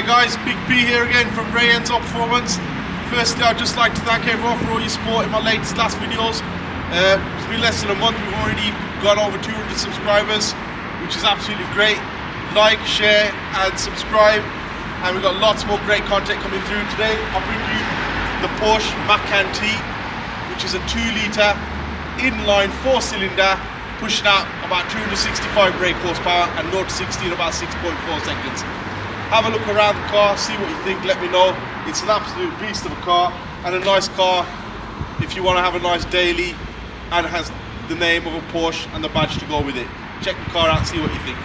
Hi guys, Big P here again from Ray Enzo Performance. Firstly, I'd just like to thank everyone for all your support in my last videos. It's been less than a month, we've already got over 200 subscribers, which is absolutely great. Like, share and subscribe, and we've got lots more great content coming through. Today I'll bring you the Porsche Macan T, which is a 2-litre inline 4-cylinder, pushing out about 265 brake horsepower and 0 to 60 in about 6.4 seconds. Have a look around the car, see what you think, let me know. It's an absolute beast of a car, and a nice car if you want to have a nice daily, and it has the name of a Porsche and the badge to go with it. Check the car out, see what you think.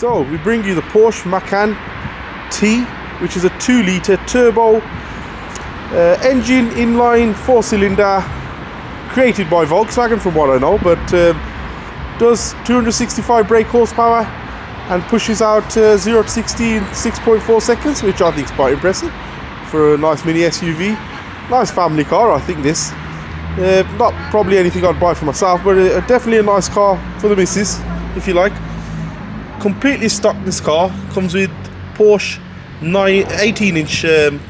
So we bring you the Porsche Macan T, which is a 2-litre turbo engine, inline, 4-cylinder, created by Volkswagen from what I know, but does 265 brake horsepower and pushes out 0 to 60 in 6.4 seconds, which I think is quite impressive for a nice mini SUV. Nice family car, I think this. Not probably anything I'd buy for myself, but definitely a nice car for the missus, if you like. Completely stock, this car comes with Porsche 18-inch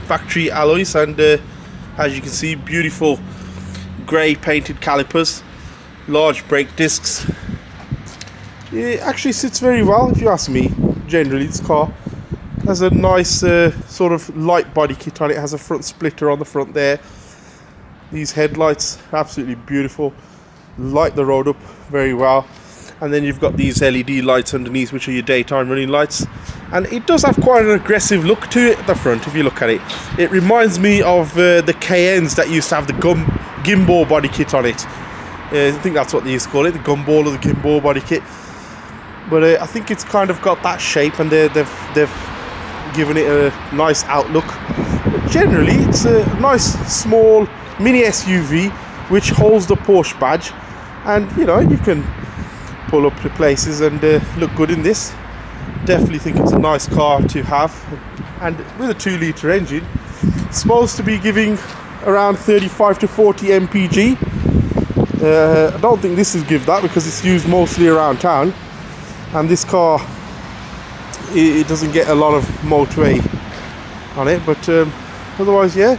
factory alloys, and as you can see, beautiful grey painted calipers, large brake discs. It actually sits very well, if you ask me. Generally, this car has a nice sort of light body kit on it. It has a front splitter on the front there. These headlights, absolutely beautiful, light the road up very well. And then you've got these LED lights underneath, which are your daytime running lights. And it does have quite an aggressive look to it at the front, if you look at it. It reminds me of the Cayennes that used to have the gimbal body kit on it. I think that's what they used to call it, the gumball or the gimbal body kit. But I think it's kind of got that shape, and they've given it a nice outlook. But generally, it's a nice small mini SUV which holds the Porsche badge, and you know, you can pull up to places and look good in this. Definitely think it's a nice car to have, and with a 2-litre engine, it's supposed to be giving around 35 to 40 mpg. I don't think this will give that because it's used mostly around town, and this car, it doesn't get a lot of motorway on it, but otherwise, yeah,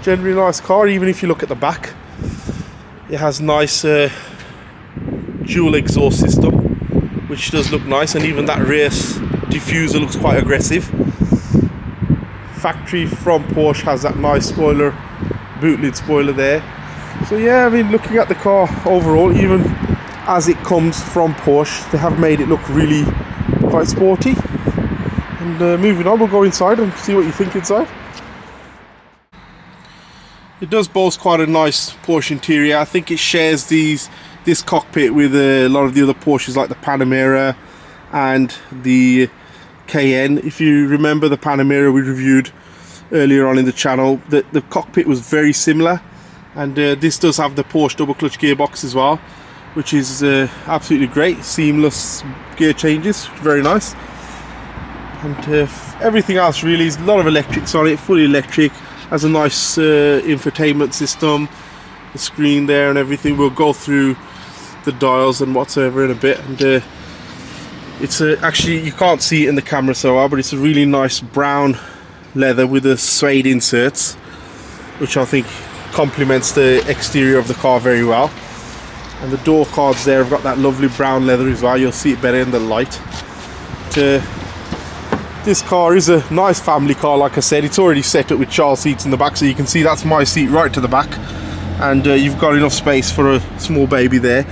generally nice car. Even if you look at the back, it has nice dual exhaust system, which does look nice, and even that rear diffuser looks quite aggressive. Factory from Porsche has that nice spoiler, boot lid spoiler there. So yeah, I mean, looking at the car overall, even as it comes from Porsche, they have made it look really quite sporty. And moving on, we'll go inside and see what you think inside. It does boast quite a nice Porsche interior. I think it shares this cockpit with a lot of the other Porsches, like the Panamera and the Cayenne. If you remember the Panamera we reviewed earlier on in the channel, the cockpit was very similar, and this does have the Porsche double clutch gearbox as well, which is absolutely great. Seamless gear changes, very nice. And everything else really is a lot of electrics on it, fully electric. Has a nice infotainment system, the screen there and everything. We'll go through the dials and whatsoever in a bit, and it's actually, you can't see it in the camera so well, but it's a really nice brown leather with the suede inserts, which I think complements the exterior of the car very well. And the door cards there have got that lovely brown leather as well. You'll see it better in the light. This car is a nice family car, like I said. It's already set up with child seats in the back, so you can see that's my seat right to the back, and you've got enough space for a small baby there,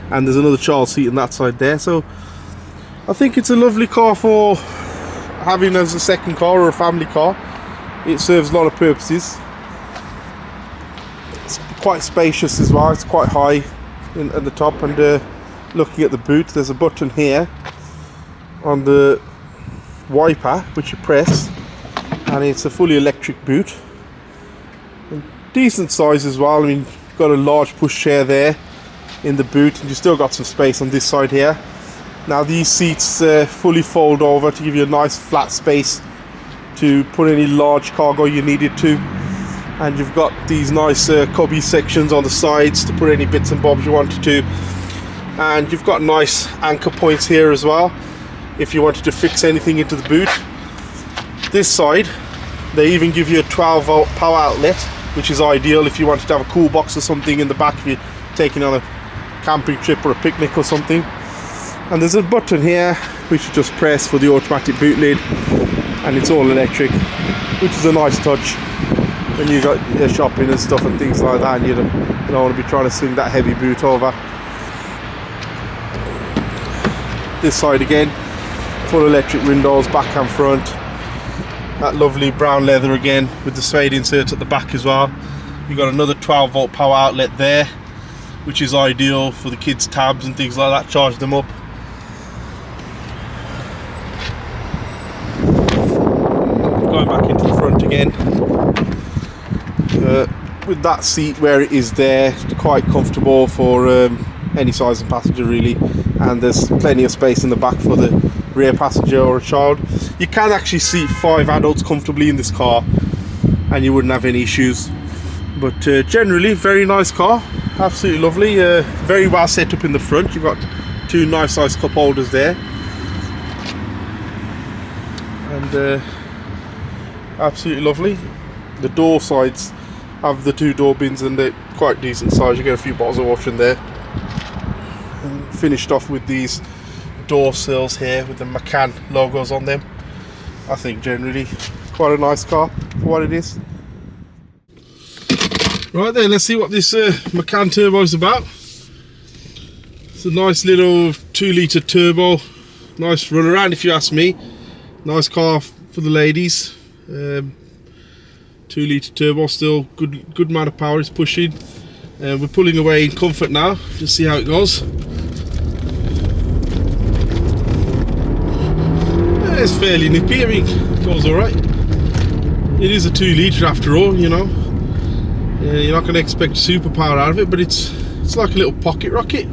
and there's another child seat on that side there. So I think it's a lovely car for having as a second car or a family car. It serves a lot of purposes. It's quite spacious as well. It's quite high at the top, and looking at the boot, there's a button here on the wiper which you press, and it's a fully electric boot, and decent size as well. I mean, you've got a large pushchair there in the boot, and you've still got some space on this side here. Now these seats fully fold over to give you a nice flat space to put any large cargo you needed to, and you've got these nice cubby sections on the sides to put any bits and bobs you wanted to, and you've got nice anchor points here as well if you wanted to fix anything into the boot. This side, they even give you a 12-volt power outlet, which is ideal if you wanted to have a cool box or something in the back if you're taking on a camping trip or a picnic or something. And there's a button here which you just press for the automatic boot lid, and it's all electric, which is a nice touch when you got your shopping and stuff and things like that, and you don't want to be trying to swing that heavy boot over. This side again, full electric windows, back and front. That lovely brown leather again with the suede insert at the back as well. You've got another 12-volt power outlet there, which is ideal for the kids' tabs and things like that, charge them up. again. With that seat where it is there, quite comfortable for any size of passenger really, and there's plenty of space in the back for the rear passenger or a child. You can actually seat 5 adults comfortably in this car and you wouldn't have any issues. But generally, very nice car, absolutely lovely. Very well set up in the front. You've got 2 nice sized cup holders there, and absolutely lovely. The door sides have the 2 door bins and they're quite decent size. You get a few bottles of water in there. And finished off with these door sills here with the Macan logos on them. I think generally quite a nice car for what it is. Right then, let's see what this Macan turbo is about. It's a nice little 2-litre turbo, nice run around if you ask me. Nice car for the ladies. 2-litre turbo, still good amount of power it's pushing. We're pulling away in comfort now, just see how it goes. It's fairly nippy, I mean, it goes alright. It is a 2-litre after all, you know. You're not going to expect superpower out of it, but it's like a little pocket rocket.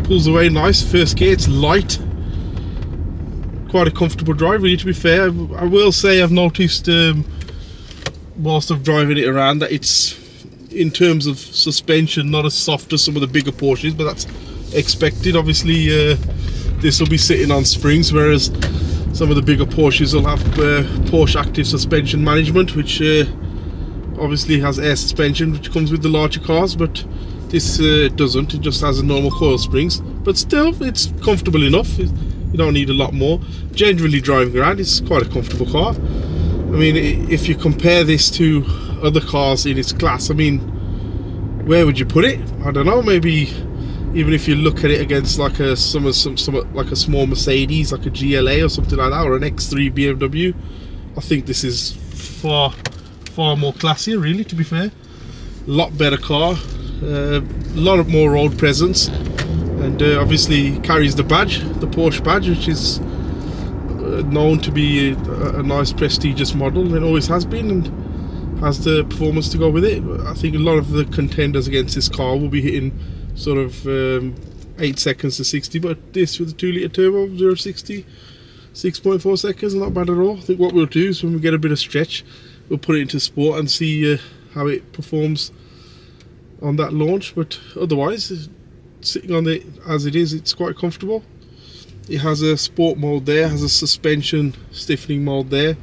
Pulls away nice, first gear, it's light. Quite a comfortable drive really, to be fair. I will say I've noticed whilst I'm driving it around that it's, in terms of suspension, not as soft as some of the bigger Porsches, but that's expected. Obviously this will be sitting on springs, whereas some of the bigger Porsches will have Porsche active suspension management, which obviously has air suspension, which comes with the larger cars, but this doesn't. It just has a normal coil springs, but still it's comfortable enough. You don't need a lot more. Generally driving around, it's quite a comfortable car. I mean, if you compare this to other cars in its class, I mean, where would you put it? I don't know, maybe even if you look at it against like a like a small Mercedes, like a GLA or something like that, or an X3 BMW, I think this is far more classier really, to be fair. A lot better car, a lot more road presence, and obviously carries the badge, the Porsche badge, which is known to be a nice prestigious model. It always has been, and has the performance to go with it. I think a lot of the contenders against this car will be hitting sort of 8 seconds to 60, but this with a 2-litre turbo, 0-60, 6.4 seconds, not bad at all. I think what we'll do is when we get a bit of stretch, we'll put it into sport and see how it performs on that launch. But otherwise, sitting on it as it is, it's quite comfortable. It has a sport mode there, has a suspension stiffening mode there,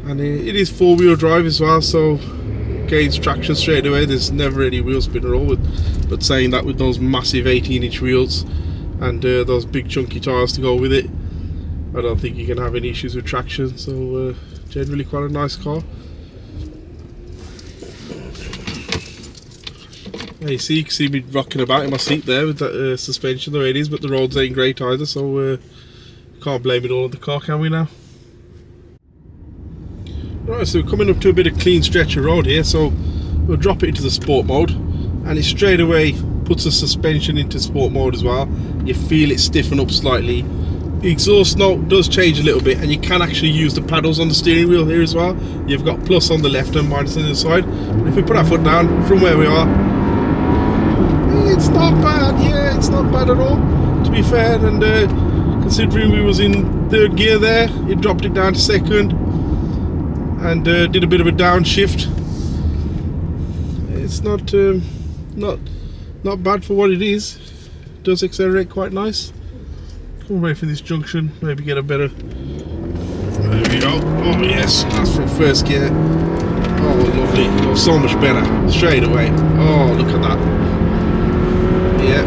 and it is 4-wheel drive as well, so it gains traction straight away. There's never any wheel spin at all, but saying that, with those massive 18-inch wheels and those big chunky tyres to go with it, I don't think you can have any issues with traction. So generally quite a nice car. You can see me rocking about in my seat there with that suspension the way it is, but the roads ain't great either, so can't blame it all on the car, can we now? Right, so we're coming up to a bit of clean stretch of road here, so we'll drop it into the sport mode, and it straight away puts the suspension into sport mode as well. You feel it stiffen up slightly. The exhaust note does change a little bit, and you can actually use the paddles on the steering wheel here as well. You've got plus on the left and minus on the side. And if we put our foot down from where we are, it's not bad. Yeah, it's not bad at all, to be fair. And considering we was in 3rd gear there, it dropped it down to 2nd and did a bit of a downshift. It's not bad for what it is. It does accelerate quite nice. Come away from this junction, maybe get a better. There we go. Oh yes, that's from 1st gear. Oh lovely. Oh, so much better straight away. Oh, look at that. Yeah,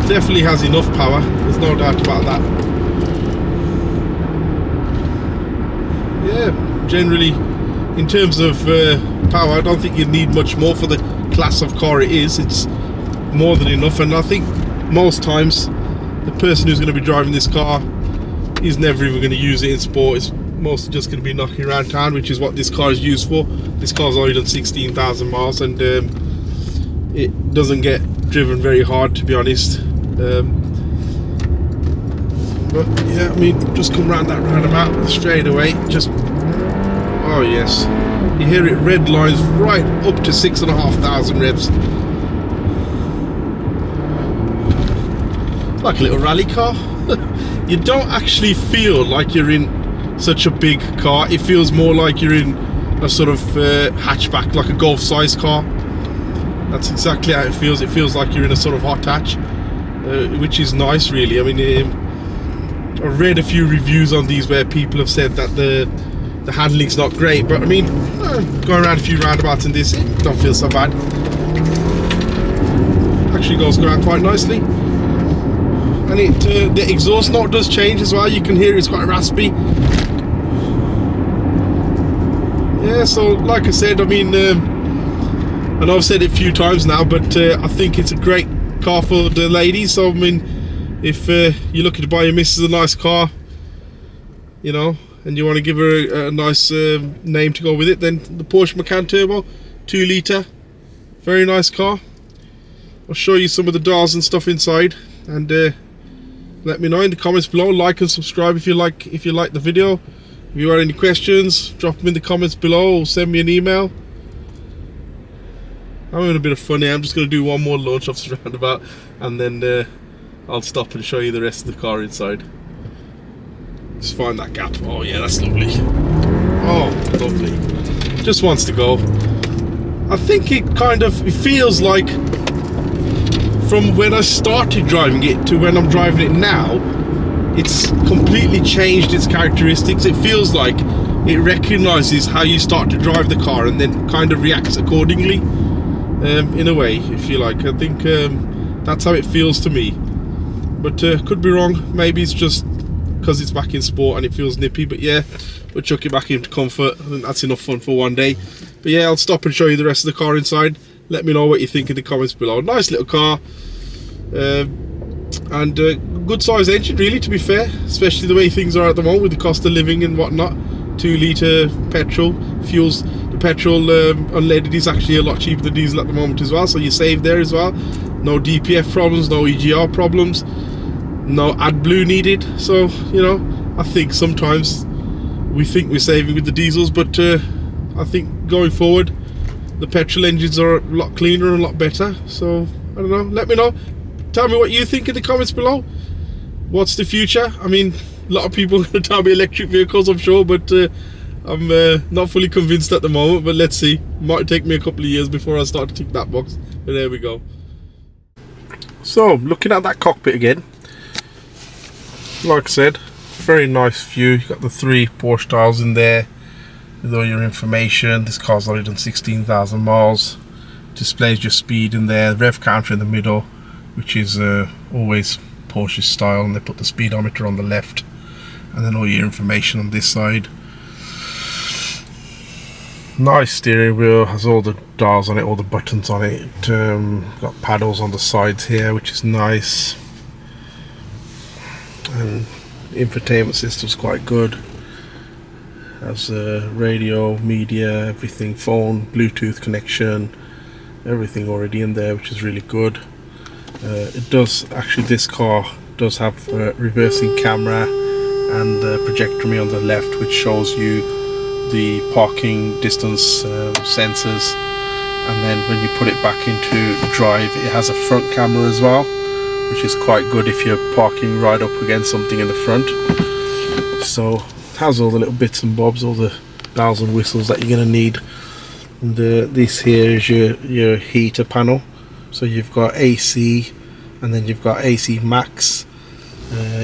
definitely has enough power, there's no doubt about that. Yeah, generally in terms of power, I don't think you need much more for the class of car it is. It's more than enough, and I think most times the person who's going to be driving this car is never even going to use it in sport. It's mostly just going to be knocking around town, which is what this car is used for. This car's only done 16,000 miles, and it doesn't get driven very hard, to be honest. But yeah, I mean, just come round that roundabout straight away. Just, oh yes, you hear it red lines right up to 6,500 revs. It's like a little rally car. You don't actually feel like you're in such a big car. It feels more like you're in a sort of hatchback, like a Golf-sized car. That's exactly how it feels. It feels like you're in a sort of hot hatch, which is nice, really. I mean, I've read a few reviews on these where people have said that the handling's not great, but I mean, going around a few roundabouts in this, it don't feel so bad. Actually goes around quite nicely. And the exhaust note does change as well. You can hear it's quite raspy. Yeah, so like I said, I mean, I know I've said it a few times now, but I think it's a great car for the ladies. So I mean, if you're looking to buy your missus a nice car, you know, and you want to give her a nice name to go with it, then the Porsche Macan Turbo 2 litre, very nice car. I'll show you some of the dials and stuff inside, and let me know in the comments below. Like and subscribe if you like the video. If you have any questions, drop them in the comments below or send me an email. I'm having a bit of fun here. I'm just going to do one more launch off the roundabout, and then I'll stop and show you the rest of the car inside. Just find that gap. Oh yeah, that's lovely. Oh, lovely. Just wants to go. I think it feels like, from when I started driving it to when I'm driving it now, it's completely changed its characteristics. It feels like it recognizes how you start to drive the car and then kind of reacts accordingly, in a way, if you like. I think that's how it feels to me, but could be wrong. Maybe it's just because it's back in sport and it feels nippy, but yeah, we'll chuck it back into comfort. I think that's enough fun for one day. But yeah, I'll stop and show you the rest of the car inside. Let me know what you think in the comments below. Nice little car, and good sized engine, really, to be fair, especially the way things are at the moment with the cost of living and whatnot. 2 litre petrol fuels. The petrol unleaded is actually a lot cheaper than diesel at the moment as well, so you save there as well. No DPF problems, no EGR problems, no AdBlue needed. So, you know, I think sometimes we think we're saving with the diesels, but I think going forward the petrol engines are a lot cleaner and a lot better. So I don't know, let me know, tell me what you think in the comments below. What's the future? I mean, a lot of people are going to tell me electric vehicles, I'm sure, but I'm not fully convinced at the moment. But let's see, might take me a couple of years before I start to tick that box, but there we go. So looking at that cockpit again, like I said, very nice view. You've got the 3 Porsche dials in there with all your information. This car's already done 16,000 miles. Displays your speed in there, rev counter in the middle, which is always Porsche style, and they put the speedometer on the left, and then all your information on this side. Nice steering wheel, has all the dials on it, all the buttons on it. Got paddles on the sides here, which is nice, and infotainment system's quite good. Has radio, media, everything, phone, Bluetooth connection, everything already in there, which is really good. It does actually, this car does have reversing camera and the projectomy on the left, which shows you the parking distance sensors, and then when you put it back into drive, it has a front camera as well, which is quite good if you're parking right up against something in the front. So it has all the little bits and bobs, all the bells and whistles that you're going to need. And this here is your heater panel. So you've got AC, and then you've got AC max.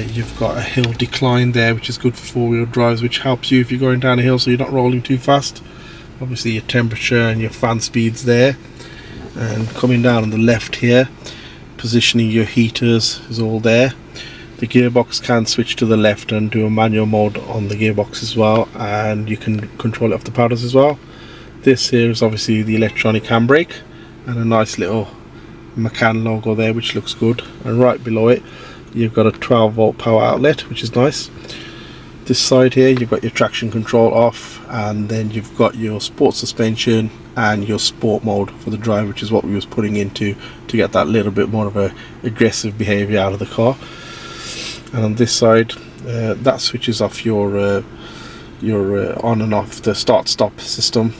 You've got a hill decline there, which is good for 4-wheel drives, which helps you if you're going down a hill so you're not rolling too fast. Obviously your temperature and your fan speeds there. And coming down on the left here, positioning your heaters is all there. The gearbox can switch to the left and do a manual mode on the gearbox as well, and you can control it off the paddles as well. This here is obviously the electronic handbrake, and a nice little Macan logo there, which looks good. And right below it you've got a 12-volt power outlet, which is nice. This side here you've got your traction control off, and then you've got your sport suspension and your sport mode for the drive, which is what we was putting into to get that little bit more of a aggressive behavior out of the car. and on this side that switches off your on and off the start stop system.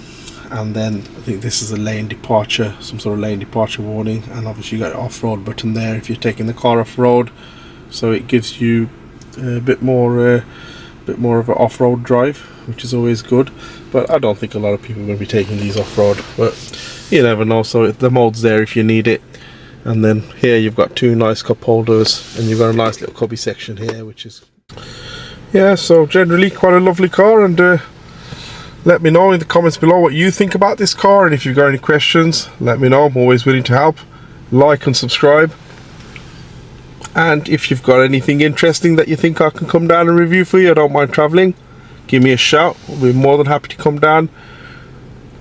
And then I think this is a lane departure, some sort of lane departure warning, and obviously you got an off-road button there if you're taking the car off-road, so it gives you a bit more of an off-road drive, which is always good. But I don't think a lot of people are going to be taking these off-road, but you never know. So the mode's there if you need it. And then here you've got two nice cup holders, and you've got a nice little cubby section here, which is, yeah, so generally quite a lovely car. And let me know in the comments below what you think about this car, and if you've got any questions, let me know. I'm always willing to help. Like and subscribe, and if you've got anything interesting that you think I can come down and review for you, I don't mind travelling, give me a shout. I'll be more than happy to come down.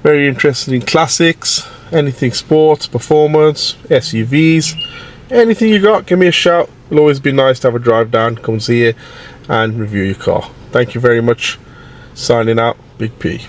Very interested in classics, anything sports, performance, SUVs, anything you got, give me a shout. It'll always be nice to have a drive down, come see you and review your car. Thank you very much. Signing out, Big P.